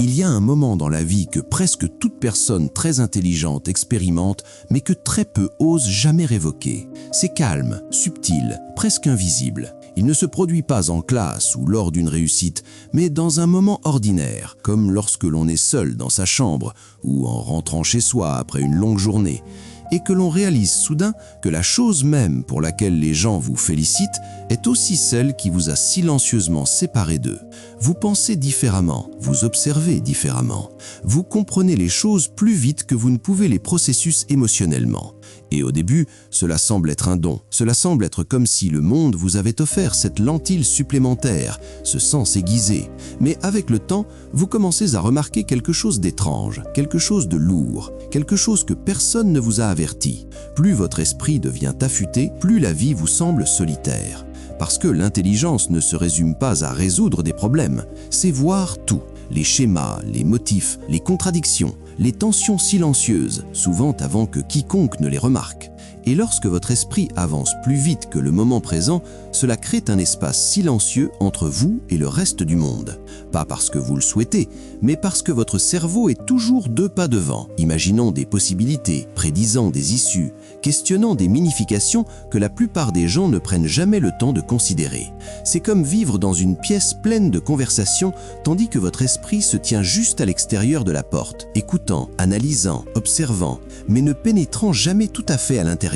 Il y a un moment dans la vie que presque toute personne très intelligente expérimente, mais que très peu osent jamais révoquer. C'est calme, subtil, presque invisible. Il ne se produit pas en classe ou lors d'une réussite, mais dans un moment ordinaire, comme lorsque l'on est seul dans sa chambre ou en rentrant chez soi après une longue journée, et que l'on réalise soudain que la chose même pour laquelle les gens vous félicitent est aussi celle qui vous a silencieusement séparé d'eux. Vous pensez différemment, vous observez différemment, vous comprenez les choses plus vite que vous ne pouvez les processus émotionnellement. Et au début, cela semble être un don, cela semble être comme si le monde vous avait offert cette lentille supplémentaire, ce sens aiguisé. Mais avec le temps, vous commencez à remarquer quelque chose d'étrange, quelque chose de lourd, quelque chose que personne ne vous a averti. Plus votre esprit devient affûté, plus la vie vous semble solitaire. Parce que l'intelligence ne se résume pas à résoudre des problèmes, c'est voir tout. Les schémas, les motifs, les contradictions, les tensions silencieuses, souvent avant que quiconque ne les remarque. Et lorsque votre esprit avance plus vite que le moment présent, cela crée un espace silencieux entre vous et le reste du monde. Pas parce que vous le souhaitez, mais parce que votre cerveau est toujours 2 pas devant, imaginant des possibilités, prédisant des issues, questionnant des minifications que la plupart des gens ne prennent jamais le temps de considérer. C'est comme vivre dans une pièce pleine de conversations, tandis que votre esprit se tient juste à l'extérieur de la porte, écoutant, analysant, observant, mais ne pénétrant jamais tout à fait à l'intérieur.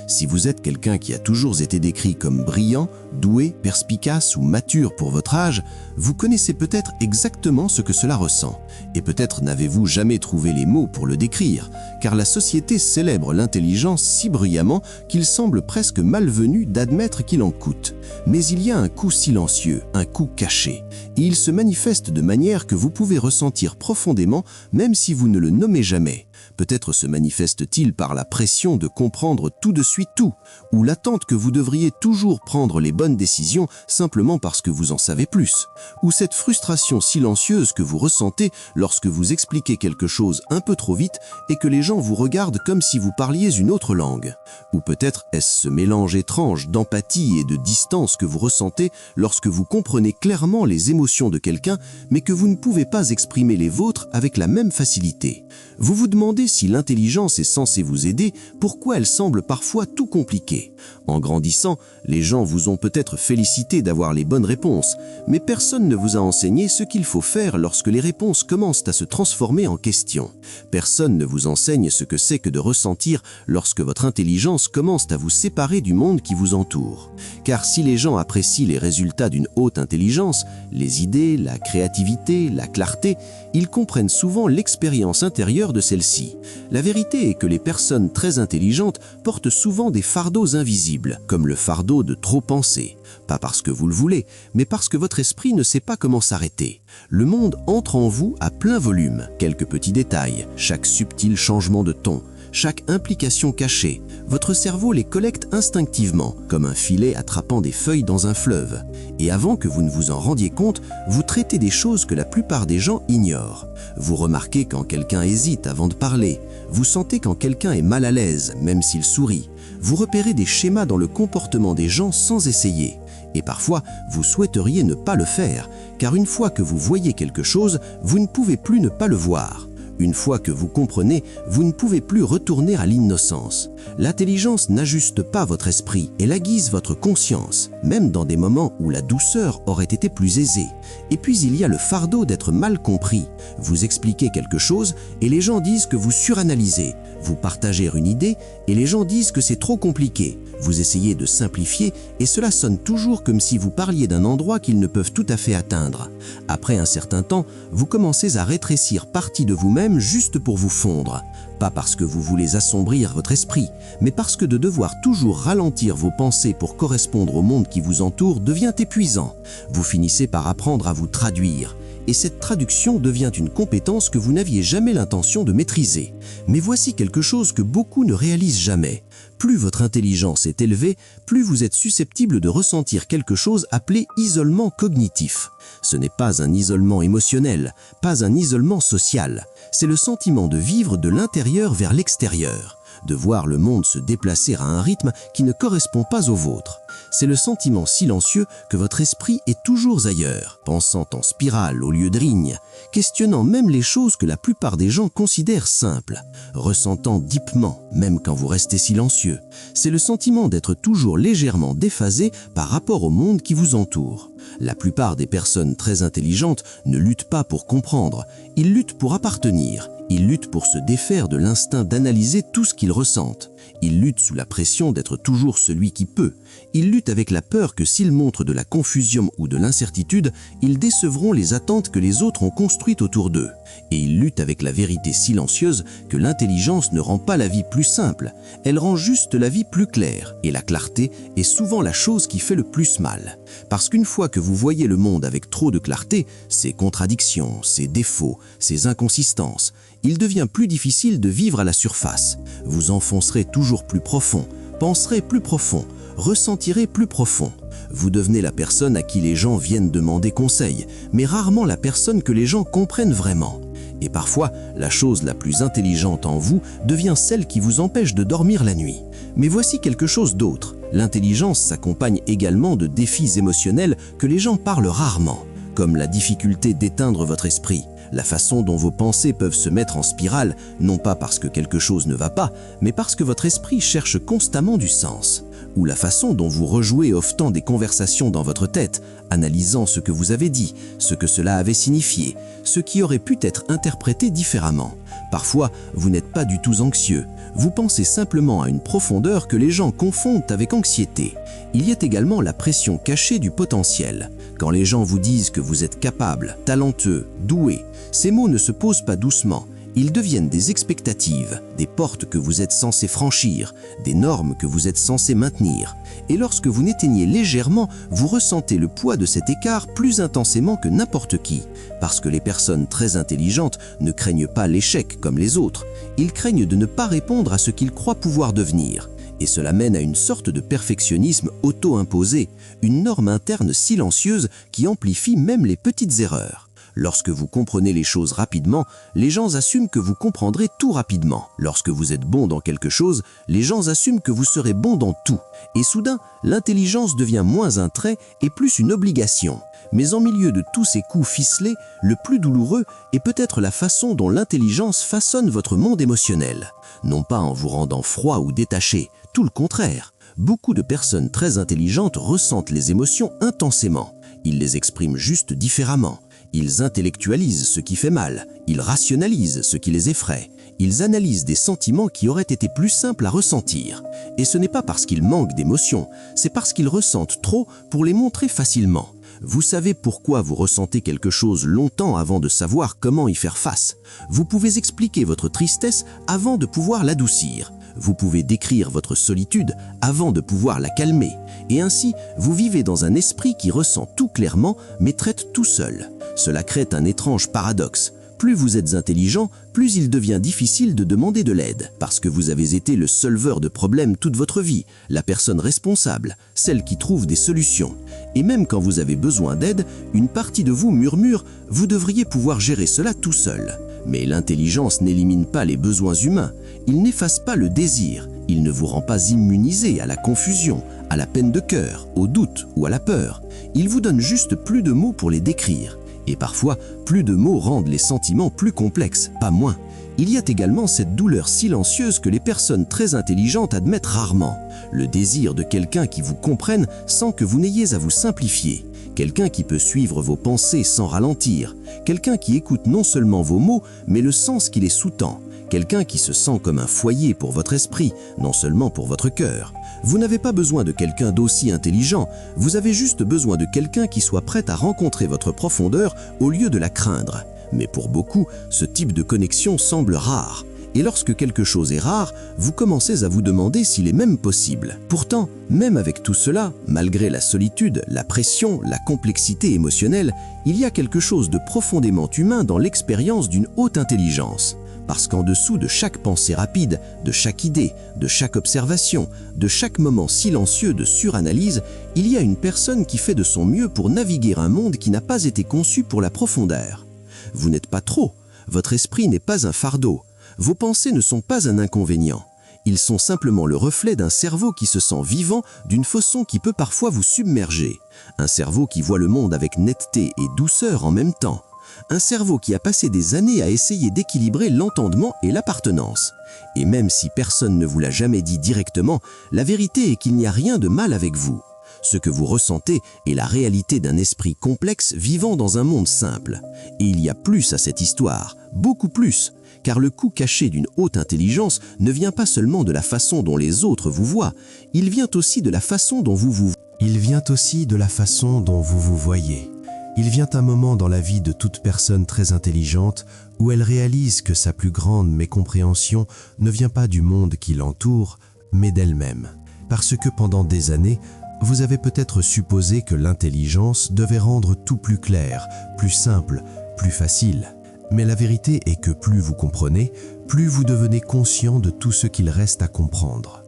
Si vous êtes quelqu'un qui a toujours été décrit comme brillant, doué, perspicace ou mature pour votre âge, vous connaissez peut-être exactement ce que cela ressent. Et peut-être n'avez-vous jamais trouvé les mots pour le décrire, car la société célèbre l'intelligence si bruyamment qu'il semble presque malvenu d'admettre qu'il en coûte. Mais il y a un coût silencieux, un coût caché, et il se manifeste de manière que vous pouvez ressentir profondément même si vous ne le nommez jamais. Peut-être se manifeste-t-il par la pression de comprendre tout de suite tout, ou l'attente que vous devriez toujours prendre les bonnes décisions simplement parce que vous en savez plus, ou cette frustration silencieuse que vous ressentez lorsque vous expliquez quelque chose un peu trop vite et que les gens vous regardent comme si vous parliez une autre langue. Ou peut-être est-ce ce mélange étrange d'empathie et de distance que vous ressentez lorsque vous comprenez clairement les émotions de quelqu'un mais que vous ne pouvez pas exprimer les vôtres avec la même facilité. Vous vous demandez si l'intelligence est censée vous aider, pourquoi elle semble parfois tout compliquée. En grandissant, les gens vous ont peut-être félicité d'avoir les bonnes réponses, mais personne ne vous a enseigné ce qu'il faut faire lorsque les réponses commencent à se transformer en questions. Personne ne vous enseigne ce que c'est que de ressentir lorsque votre intelligence commence à vous séparer du monde qui vous entoure. Car si les gens apprécient les résultats d'une haute intelligence, les idées, la créativité, la clarté, ils comprennent souvent l'expérience intérieure de celle-ci. La vérité est que les personnes très intelligentes portent souvent des fardeaux invisibles, comme le fardeau de trop penser. Pas parce que vous le voulez, mais parce que votre esprit ne sait pas comment s'arrêter. Le monde entre en vous à plein volume. Quelques petits détails, chaque subtil changement de ton, chaque implication cachée, votre cerveau les collecte instinctivement, comme un filet attrapant des feuilles dans un fleuve. Et avant que vous ne vous en rendiez compte, vous traitez des choses que la plupart des gens ignorent. Vous remarquez quand quelqu'un hésite avant de parler. Vous sentez quand quelqu'un est mal à l'aise, même s'il sourit. Vous repérez des schémas dans le comportement des gens sans essayer. Et parfois, vous souhaiteriez ne pas le faire, car une fois que vous voyez quelque chose, vous ne pouvez plus ne pas le voir. Une fois que vous comprenez, vous ne pouvez plus retourner à l'innocence. L'intelligence n'ajuste pas votre esprit, elle aiguise votre conscience, même dans des moments où la douceur aurait été plus aisée. Et puis il y a le fardeau d'être mal compris. Vous expliquez quelque chose et les gens disent que vous suranalysez. Vous partagez une idée et les gens disent que c'est trop compliqué. Vous essayez de simplifier et cela sonne toujours comme si vous parliez d'un endroit qu'ils ne peuvent tout à fait atteindre. Après un certain temps, vous commencez à rétrécir partie de vous-même juste pour vous fondre. Pas parce que vous voulez assombrir votre esprit, mais parce que de devoir toujours ralentir vos pensées pour correspondre au monde qui vous entoure devient épuisant. Vous finissez par apprendre à vous traduire. Et cette traduction devient une compétence que vous n'aviez jamais l'intention de maîtriser. Mais voici quelque chose que beaucoup ne réalisent jamais. Plus votre intelligence est élevée, plus vous êtes susceptible de ressentir quelque chose appelé isolement cognitif. Ce n'est pas un isolement émotionnel, pas un isolement social. C'est le sentiment de vivre de l'intérieur vers l'extérieur. de voir le monde se déplacer à un rythme qui ne correspond pas au vôtre. C'est le sentiment silencieux que votre esprit est toujours ailleurs, pensant en spirale au lieu de rigne, questionnant même les choses que la plupart des gens considèrent simples, ressentant deepement, même quand vous restez silencieux. C'est le sentiment d'être toujours légèrement déphasé par rapport au monde qui vous entoure. La plupart des personnes très intelligentes ne luttent pas pour comprendre, ils luttent pour appartenir. Ils luttent pour se défaire de l'instinct d'analyser tout ce qu'ils ressentent. Ils luttent sous la pression d'être toujours celui qui peut. Ils luttent avec la peur que s'ils montrent de la confusion ou de l'incertitude, ils décevront les attentes que les autres ont construites autour d'eux. Et ils luttent avec la vérité silencieuse que l'intelligence ne rend pas la vie plus simple, elle rend juste la vie plus claire. Et la clarté est souvent la chose qui fait le plus mal. Parce qu'une fois que vous voyez le monde avec trop de clarté, ses contradictions, ses défauts, ses inconsistances, il devient plus difficile de vivre à la surface. Vous enfoncerez toujours plus profond, penserez plus profond, ressentirez plus profond. Vous devenez la personne à qui les gens viennent demander conseil, mais rarement la personne que les gens comprennent vraiment. Et parfois, la chose la plus intelligente en vous devient celle qui vous empêche de dormir la nuit. Mais voici quelque chose d'autre. L'intelligence s'accompagne également de défis émotionnels que les gens parlent rarement, comme la difficulté d'éteindre votre esprit, la façon dont vos pensées peuvent se mettre en spirale, non pas parce que quelque chose ne va pas, mais parce que votre esprit cherche constamment du sens, ou la façon dont vous rejouez often des conversations dans votre tête, analysant ce que vous avez dit, ce que cela avait signifié, ce qui aurait pu être interprété différemment. Parfois, vous n'êtes pas du tout anxieux, vous pensez simplement à une profondeur que les gens confondent avec anxiété. Il y a également la pression cachée du potentiel. Quand les gens vous disent que vous êtes capable, talentueux, doué, ces mots ne se posent pas doucement. Ils deviennent des expectatives, des portes que vous êtes censé franchir, des normes que vous êtes censé maintenir. Et lorsque vous n'éteignez légèrement, vous ressentez le poids de cet écart plus intensément que n'importe qui. Parce que les personnes très intelligentes ne craignent pas l'échec comme les autres. Ils craignent de ne pas répondre à ce qu'ils croient pouvoir devenir. Et cela mène à une sorte de perfectionnisme auto-imposé, une norme interne silencieuse qui amplifie même les petites erreurs. Lorsque vous comprenez les choses rapidement, les gens assument que vous comprendrez tout rapidement. Lorsque vous êtes bon dans quelque chose, les gens assument que vous serez bon dans tout. Et soudain, l'intelligence devient moins un trait et plus une obligation. Mais en milieu de tous ces coups ficelés, le plus douloureux est peut-être la façon dont l'intelligence façonne votre monde émotionnel. Non pas en vous rendant froid ou détaché, tout le contraire. Beaucoup de personnes très intelligentes ressentent les émotions intensément. Ils les expriment juste différemment. Ils intellectualisent ce qui fait mal, ils rationalisent ce qui les effraie, ils analysent des sentiments qui auraient été plus simples à ressentir. Et ce n'est pas parce qu'ils manquent d'émotions, c'est parce qu'ils ressentent trop pour les montrer facilement. Vous savez pourquoi vous ressentez quelque chose longtemps avant de savoir comment y faire face. Vous pouvez expliquer votre tristesse avant de pouvoir l'adoucir. Vous pouvez décrire votre solitude avant de pouvoir la calmer. Et ainsi, vous vivez dans un esprit qui ressent tout clairement, mais traite tout seul. Cela crée un étrange paradoxe. Plus vous êtes intelligent, plus il devient difficile de demander de l'aide, parce que vous avez été le solveur de problèmes toute votre vie, la personne responsable, celle qui trouve des solutions. Et même quand vous avez besoin d'aide, une partie de vous murmure « vous devriez pouvoir gérer cela tout seul ». Mais l'intelligence n'élimine pas les besoins humains, il n'efface pas le désir, il ne vous rend pas immunisé à la confusion, à la peine de cœur, au doute ou à la peur. Il vous donne juste plus de mots pour les décrire. Et parfois, plus de mots rendent les sentiments plus complexes, pas moins. Il y a également cette douleur silencieuse que les personnes très intelligentes admettent rarement. Le désir de quelqu'un qui vous comprenne sans que vous n'ayez à vous simplifier. Quelqu'un qui peut suivre vos pensées sans ralentir. Quelqu'un qui écoute non seulement vos mots, mais le sens qui les sous-tend. Quelqu'un qui se sent comme un foyer pour votre esprit, non seulement pour votre cœur. Vous n'avez pas besoin de quelqu'un d'aussi intelligent, vous avez juste besoin de quelqu'un qui soit prêt à rencontrer votre profondeur au lieu de la craindre. Mais pour beaucoup, ce type de connexion semble rare. Et lorsque quelque chose est rare, vous commencez à vous demander s'il est même possible. Pourtant, même avec tout cela, malgré la solitude, la pression, la complexité émotionnelle, il y a quelque chose de profondément humain dans l'expérience d'une haute intelligence. Parce qu'en dessous de chaque pensée rapide, de chaque idée, de chaque observation, de chaque moment silencieux de suranalyse, il y a une personne qui fait de son mieux pour naviguer un monde qui n'a pas été conçu pour la profondeur. Vous n'êtes pas trop, votre esprit n'est pas un fardeau, vos pensées ne sont pas un inconvénient. Ils sont simplement le reflet d'un cerveau qui se sent vivant d'une façon qui peut parfois vous submerger. Un cerveau qui voit le monde avec netteté et douceur en même temps. Un cerveau qui a passé des années à essayer d'équilibrer l'entendement et l'appartenance. Et même si personne ne vous l'a jamais dit directement, la vérité est qu'il n'y a rien de mal avec vous. Ce que vous ressentez est la réalité d'un esprit complexe vivant dans un monde simple. Et il y a plus à cette histoire, beaucoup plus, car le coup caché d'une haute intelligence ne vient pas seulement de la façon dont les autres vous voient, il vient aussi de la façon dont vous vous voyez. Il vient un moment dans la vie de toute personne très intelligente où elle réalise que sa plus grande mécompréhension ne vient pas du monde qui l'entoure, mais d'elle-même. Parce que pendant des années, vous avez peut-être supposé que l'intelligence devait rendre tout plus clair, plus simple, plus facile. Mais la vérité est que plus vous comprenez, plus vous devenez conscient de tout ce qu'il reste à comprendre.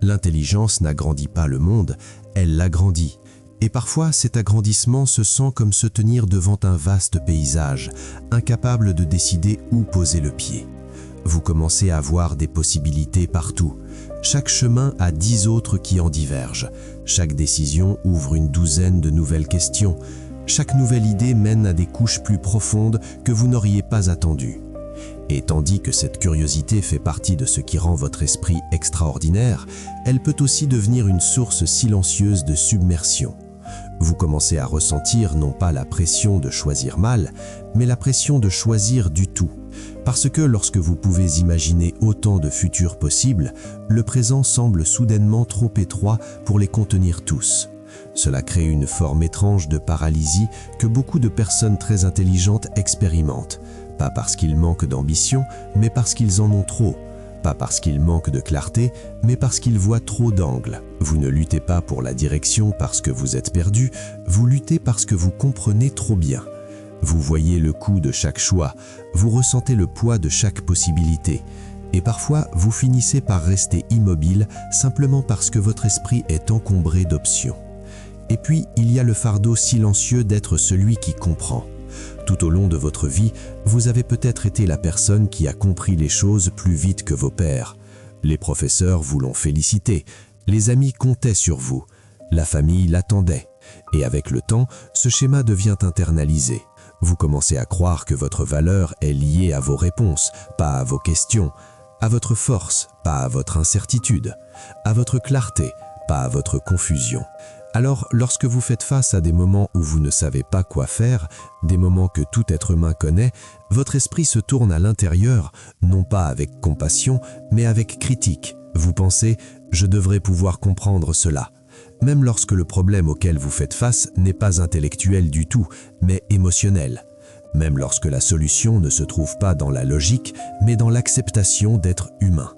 L'intelligence n'agrandit pas le monde, elle l'agrandit. Et parfois, cet agrandissement se sent comme se tenir devant un vaste paysage, incapable de décider où poser le pied. Vous commencez à voir des possibilités partout. Chaque chemin a 10 autres qui en divergent. Chaque décision ouvre une douzaine de nouvelles questions. Chaque nouvelle idée mène à des couches plus profondes que vous n'auriez pas attendues. Et tandis que cette curiosité fait partie de ce qui rend votre esprit extraordinaire, elle peut aussi devenir une source silencieuse de submersion. Vous commencez à ressentir non pas la pression de choisir mal, mais la pression de choisir du tout. Parce que lorsque vous pouvez imaginer autant de futurs possibles, le présent semble soudainement trop étroit pour les contenir tous. Cela crée une forme étrange de paralysie que beaucoup de personnes très intelligentes expérimentent. Pas parce qu'ils manquent d'ambition, mais parce qu'ils en ont trop. Pas parce qu'ils manquent de clarté, mais parce qu'ils voient trop d'angles. Vous ne luttez pas pour la direction parce que vous êtes perdu, vous luttez parce que vous comprenez trop bien. Vous voyez le coût de chaque choix, vous ressentez le poids de chaque possibilité. Et parfois, vous finissez par rester immobile simplement parce que votre esprit est encombré d'options. Et puis, il y a le fardeau silencieux d'être celui qui comprend. Tout au long de votre vie, vous avez peut-être été la personne qui a compris les choses plus vite que vos pairs. Les professeurs vous l'ont félicité, les amis comptaient sur vous, la famille l'attendait. Et avec le temps, ce schéma devient internalisé. Vous commencez à croire que votre valeur est liée à vos réponses, pas à vos questions, à votre force, pas à votre incertitude, à votre clarté, pas à votre confusion. Alors, lorsque vous faites face à des moments où vous ne savez pas quoi faire, des moments que tout être humain connaît, votre esprit se tourne à l'intérieur, non pas avec compassion, mais avec critique. Vous pensez « je devrais pouvoir comprendre cela ». Même lorsque le problème auquel vous faites face n'est pas intellectuel du tout, mais émotionnel. Même lorsque la solution ne se trouve pas dans la logique, mais dans l'acceptation d'être humain.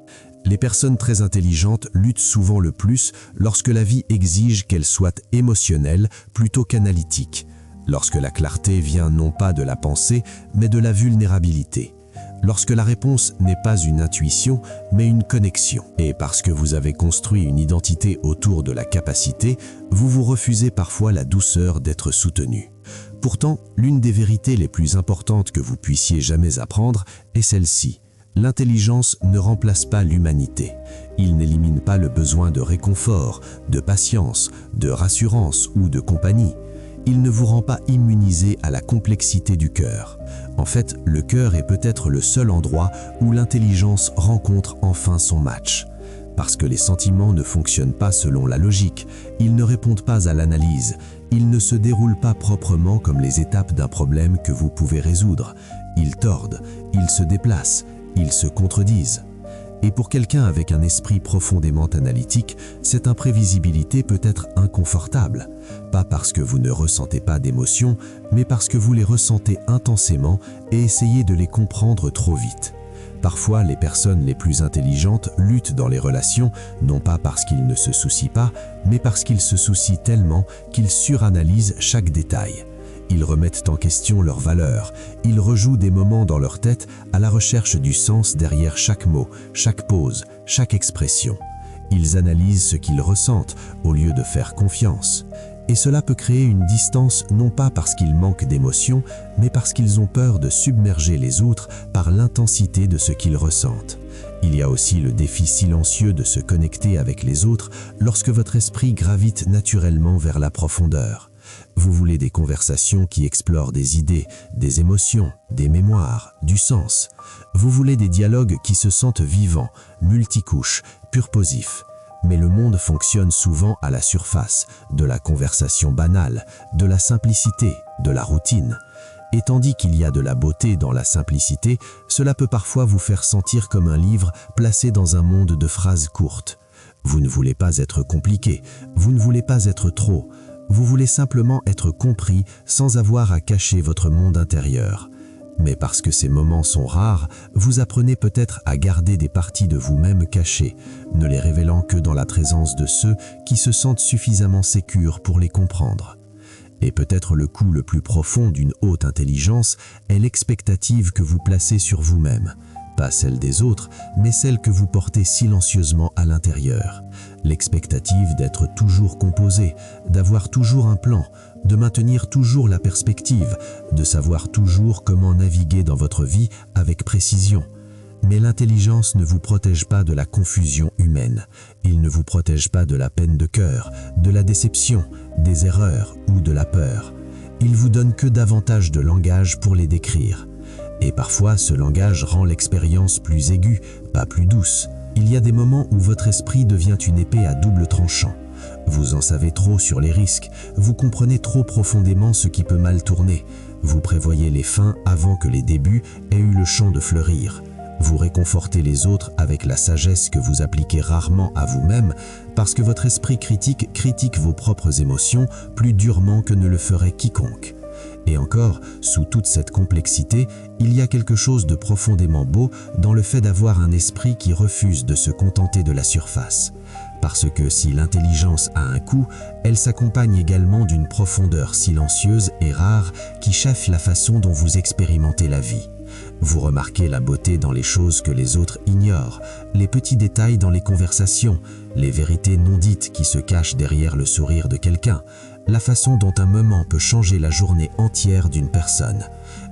Les personnes très intelligentes luttent souvent le plus lorsque la vie exige qu'elles soient émotionnelles plutôt qu'analytiques, lorsque la clarté vient non pas de la pensée, mais de la vulnérabilité, lorsque la réponse n'est pas une intuition, mais une connexion. Et parce que vous avez construit une identité autour de la capacité, vous vous refusez parfois la douceur d'être soutenu. Pourtant, l'une des vérités les plus importantes que vous puissiez jamais apprendre est celle-ci. L'intelligence ne remplace pas l'humanité. Il n'élimine pas le besoin de réconfort, de patience, de rassurance ou de compagnie. Il ne vous rend pas immunisé à la complexité du cœur. En fait, le cœur est peut-être le seul endroit où l'intelligence rencontre enfin son match. Parce que les sentiments ne fonctionnent pas selon la logique, ils ne répondent pas à l'analyse, ils ne se déroulent pas proprement comme les étapes d'un problème que vous pouvez résoudre. Ils tordent, ils se déplacent, ils se contredisent. Et pour quelqu'un avec un esprit profondément analytique, cette imprévisibilité peut être inconfortable. Pas parce que vous ne ressentez pas d'émotions, mais parce que vous les ressentez intensément et essayez de les comprendre trop vite. Parfois, les personnes les plus intelligentes luttent dans les relations, non pas parce qu'ils ne se soucient pas, mais parce qu'ils se soucient tellement qu'ils suranalysent chaque détail. Ils remettent en question leurs valeurs, ils rejouent des moments dans leur tête à la recherche du sens derrière chaque mot, chaque pause, chaque expression. Ils analysent ce qu'ils ressentent au lieu de faire confiance. Et cela peut créer une distance non pas parce qu'ils manquent d'émotion, mais parce qu'ils ont peur de submerger les autres par l'intensité de ce qu'ils ressentent. Il y a aussi le défi silencieux de se connecter avec les autres lorsque votre esprit gravite naturellement vers la profondeur. Vous voulez des conversations qui explorent des idées, des émotions, des mémoires, du sens. Vous voulez des dialogues qui se sentent vivants, multicouches, purposifs. Mais le monde fonctionne souvent à la surface, de la conversation banale, de la simplicité, de la routine. Et tandis qu'il y a de la beauté dans la simplicité, cela peut parfois vous faire sentir comme un livre placé dans un monde de phrases courtes. Vous ne voulez pas être compliqué, vous ne voulez pas être trop, vous voulez simplement être compris sans avoir à cacher votre monde intérieur. Mais parce que ces moments sont rares, vous apprenez peut-être à garder des parties de vous-même cachées, ne les révélant que dans la présence de ceux qui se sentent suffisamment sécures pour les comprendre. Et peut-être le coup le plus profond d'une haute intelligence est l'expectative que vous placez sur vous-même. Pas celle des autres, mais celle que vous portez silencieusement à l'intérieur. L'expectative d'être toujours composé, d'avoir toujours un plan, de maintenir toujours la perspective, de savoir toujours comment naviguer dans votre vie avec précision. Mais l'intelligence ne vous protège pas de la confusion humaine. Il ne vous protège pas de la peine de cœur, de la déception, des erreurs ou de la peur. Il vous donne que davantage de langage pour les décrire. Et parfois, ce langage rend l'expérience plus aiguë, pas plus douce. Il y a des moments où votre esprit devient une épée à double tranchant. Vous en savez trop sur les risques, vous comprenez trop profondément ce qui peut mal tourner. Vous prévoyez les fins avant que les débuts aient eu le champ de fleurir. Vous réconfortez les autres avec la sagesse que vous appliquez rarement à vous-même parce que votre esprit critique vos propres émotions plus durement que ne le ferait quiconque. Et encore, sous toute cette complexité, il y a quelque chose de profondément beau dans le fait d'avoir un esprit qui refuse de se contenter de la surface. Parce que si l'intelligence a un coût, elle s'accompagne également d'une profondeur silencieuse et rare qui chaffe la façon dont vous expérimentez la vie. Vous remarquez la beauté dans les choses que les autres ignorent, les petits détails dans les conversations, les vérités non dites qui se cachent derrière le sourire de quelqu'un, la façon dont un moment peut changer la journée entière d'une personne.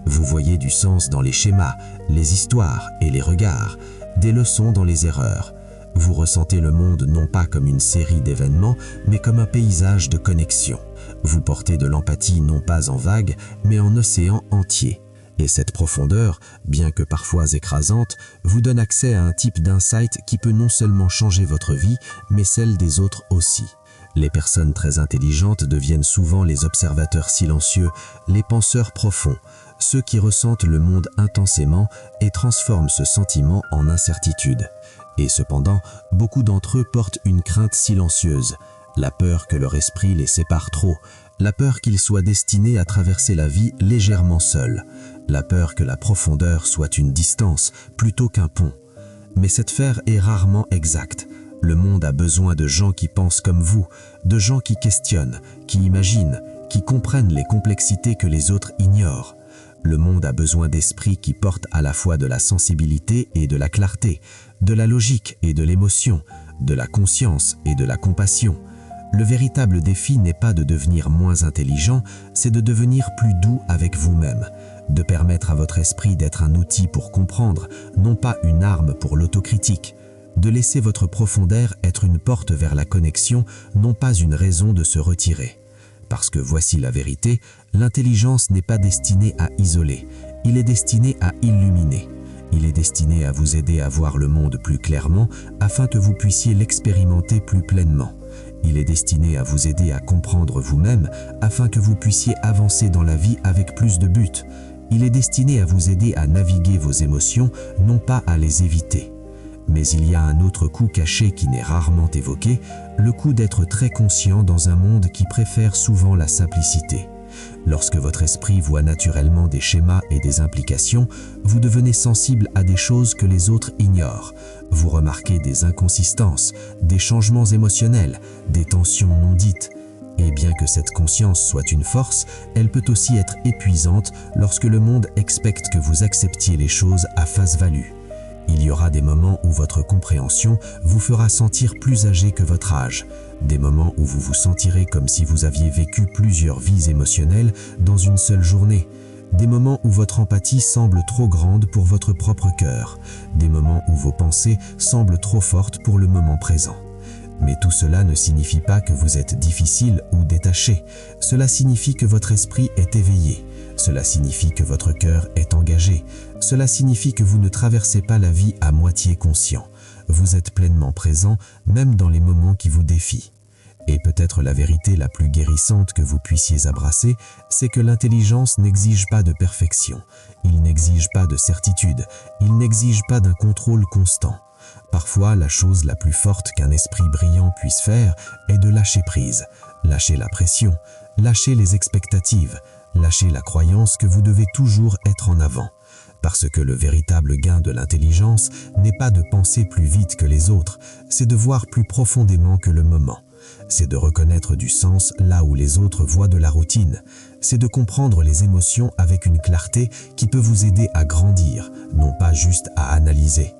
Vous voyez du sens dans les schémas, les histoires et les regards, des leçons dans les erreurs. Vous ressentez le monde non pas comme une série d'événements, mais comme un paysage de connexion. Vous portez de l'empathie non pas en vagues, mais en océan entier. Et cette profondeur, bien que parfois écrasante, vous donne accès à un type d'insight qui peut non seulement changer votre vie, mais celle des autres aussi. Les personnes très intelligentes deviennent souvent les observateurs silencieux, les penseurs profonds, ceux qui ressentent le monde intensément et transforment ce sentiment en incertitude. Et cependant, beaucoup d'entre eux portent une crainte silencieuse, la peur que leur esprit les sépare trop, la peur qu'ils soient destinés à traverser la vie légèrement seuls, la peur que la profondeur soit une distance plutôt qu'un pont. Mais cette affaire est rarement exacte. Le monde a besoin de gens qui pensent comme vous, de gens qui questionnent, qui imaginent, qui comprennent les complexités que les autres ignorent. Le monde a besoin d'esprits qui portent à la fois de la sensibilité et de la clarté, de la logique et de l'émotion, de la conscience et de la compassion. Le véritable défi n'est pas de devenir moins intelligent, c'est de devenir plus doux avec vous-même, de permettre à votre esprit d'être un outil pour comprendre, non pas une arme pour l'autocritique, de laisser votre profondeur être une porte vers la connexion, non pas une raison de se retirer. Parce que voici la vérité, l'intelligence n'est pas destinée à isoler, il est destiné à illuminer. Il est destiné à vous aider à voir le monde plus clairement afin que vous puissiez l'expérimenter plus pleinement. Il est destiné à vous aider à comprendre vous-même afin que vous puissiez avancer dans la vie avec plus de but. Il est destiné à vous aider à naviguer vos émotions, non pas à les éviter. Mais il y a un autre coup caché qui n'est rarement évoqué, le coup d'être très conscient dans un monde qui préfère souvent la simplicité. Lorsque votre esprit voit naturellement des schémas et des implications, vous devenez sensible à des choses que les autres ignorent. Vous remarquez des inconsistances, des changements émotionnels, des tensions non dites. Et bien que cette conscience soit une force, elle peut aussi être épuisante lorsque le monde expecte que vous acceptiez les choses à face value. Il y aura des moments où votre compréhension vous fera sentir plus âgé que votre âge, des moments où vous vous sentirez comme si vous aviez vécu plusieurs vies émotionnelles dans une seule journée, des moments où votre empathie semble trop grande pour votre propre cœur, des moments où vos pensées semblent trop fortes pour le moment présent. Mais tout cela ne signifie pas que vous êtes difficile ou détaché. Cela signifie que votre esprit est éveillé. Cela signifie que votre cœur est engagé. Cela signifie que vous ne traversez pas la vie à moitié conscient. Vous êtes pleinement présent, même dans les moments qui vous défient. Et peut-être la vérité la plus guérissante que vous puissiez abrasser, c'est que l'intelligence n'exige pas de perfection. Il n'exige pas de certitude. Il n'exige pas d'un contrôle constant. Parfois, la chose la plus forte qu'un esprit brillant puisse faire est de lâcher prise, lâcher la pression, lâcher les expectatives, lâcher la croyance que vous devez toujours être en avant. Parce que le véritable gain de l'intelligence n'est pas de penser plus vite que les autres, c'est de voir plus profondément que le moment. C'est de reconnaître du sens là où les autres voient de la routine. C'est de comprendre les émotions avec une clarté qui peut vous aider à grandir, non pas juste à analyser.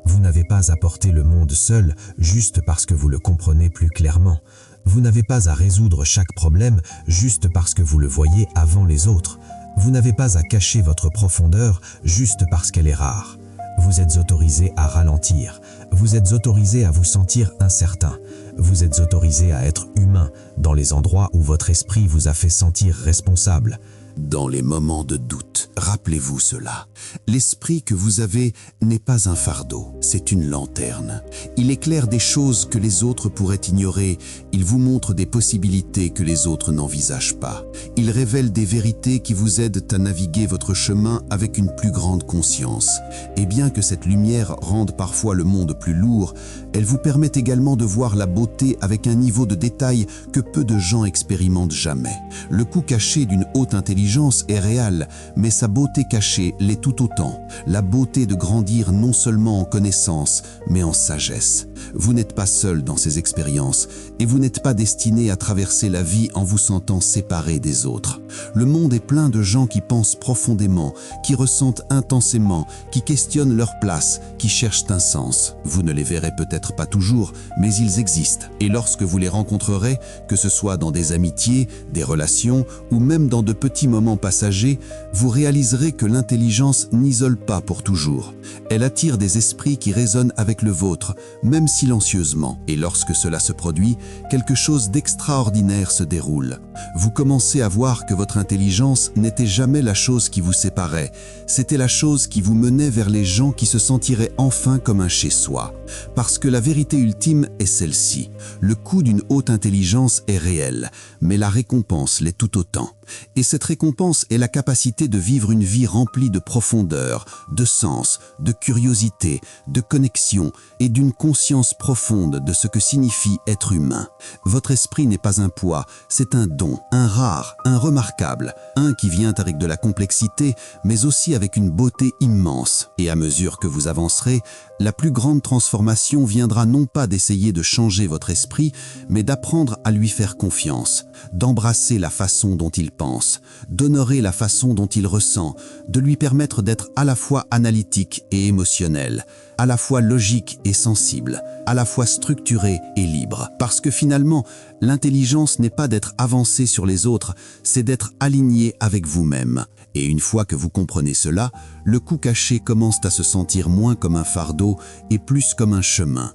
Vous n'avez pas à porter le monde seul juste parce que vous le comprenez plus clairement. Vous n'avez pas à résoudre chaque problème juste parce que vous le voyez avant les autres. Vous n'avez pas à cacher votre profondeur juste parce qu'elle est rare. Vous êtes autorisé à ralentir. Vous êtes autorisé à vous sentir incertain. Vous êtes autorisé à être humain dans les endroits où votre esprit vous a fait sentir responsable. Dans les moments de doute, rappelez-vous cela. L'esprit que vous avez n'est pas un fardeau, c'est une lanterne. Il éclaire des choses que les autres pourraient ignorer. Il vous montre des possibilités que les autres n'envisagent pas. Il révèle des vérités qui vous aident à naviguer votre chemin avec une plus grande conscience. Et bien que cette lumière rende parfois le monde plus lourd, elle vous permet également de voir la beauté avec un niveau de détail que peu de gens expérimentent jamais. Le coup caché d'une haute intelligence est réel, mais sa beauté cachée l'est tout autant. La beauté de grandir non seulement en connaissance, mais en sagesse. Vous n'êtes pas seul dans ces expériences, et vous n'êtes pas destiné à traverser la vie en vous sentant séparé des autres. Le monde est plein de gens qui pensent profondément, qui ressentent intensément, qui questionnent leur place, qui cherchent un sens. Vous ne les verrez peut-être pas toujours, mais ils existent. Et lorsque vous les rencontrerez, que ce soit dans des amitiés, des relations, ou même dans de petits moments passagers, vous réaliserez que l'intelligence n'isole pas pour toujours. Elle attire des esprits qui résonnent avec le vôtre, même silencieusement. Et lorsque cela se produit, quelque chose d'extraordinaire se déroule. Vous commencez à voir que votre intelligence n'était jamais la chose qui vous séparait. C'était la chose qui vous menait vers les gens qui se sentiraient enfin comme un chez-soi. Parce que la vérité ultime est celle-ci. Le coût d'une haute intelligence est réel, mais la récompense l'est tout autant. Et cette récompense est la capacité de vivre une vie remplie de profondeur, de sens, de curiosité, de connexion et d'une conscience profonde de ce que signifie être humain. Votre esprit n'est pas un poids, c'est un don, un rare, un remarquable, un qui vient avec de la complexité, mais aussi avec une beauté immense. Et à mesure que vous avancerez, la plus grande transformation viendra non pas d'essayer de changer votre esprit, mais d'apprendre à lui faire confiance, d'embrasser la façon dont il pense, d'honorer la façon dont il ressent, de lui permettre d'être à la fois analytique et émotionnel, à la fois logique et sensible, à la fois structuré et libre. Parce que finalement, l'intelligence n'est pas d'être avancé sur les autres, c'est d'être aligné avec vous-même. Et une fois que vous comprenez cela, le coup caché commence à se sentir moins comme un fardeau et plus comme un chemin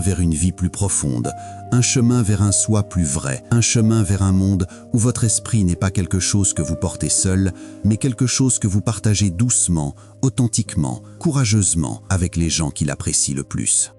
vers une vie plus profonde, un chemin vers un soi plus vrai, un chemin vers un monde où votre esprit n'est pas quelque chose que vous portez seul, mais quelque chose que vous partagez doucement, authentiquement, courageusement avec les gens qui l'apprécient le plus.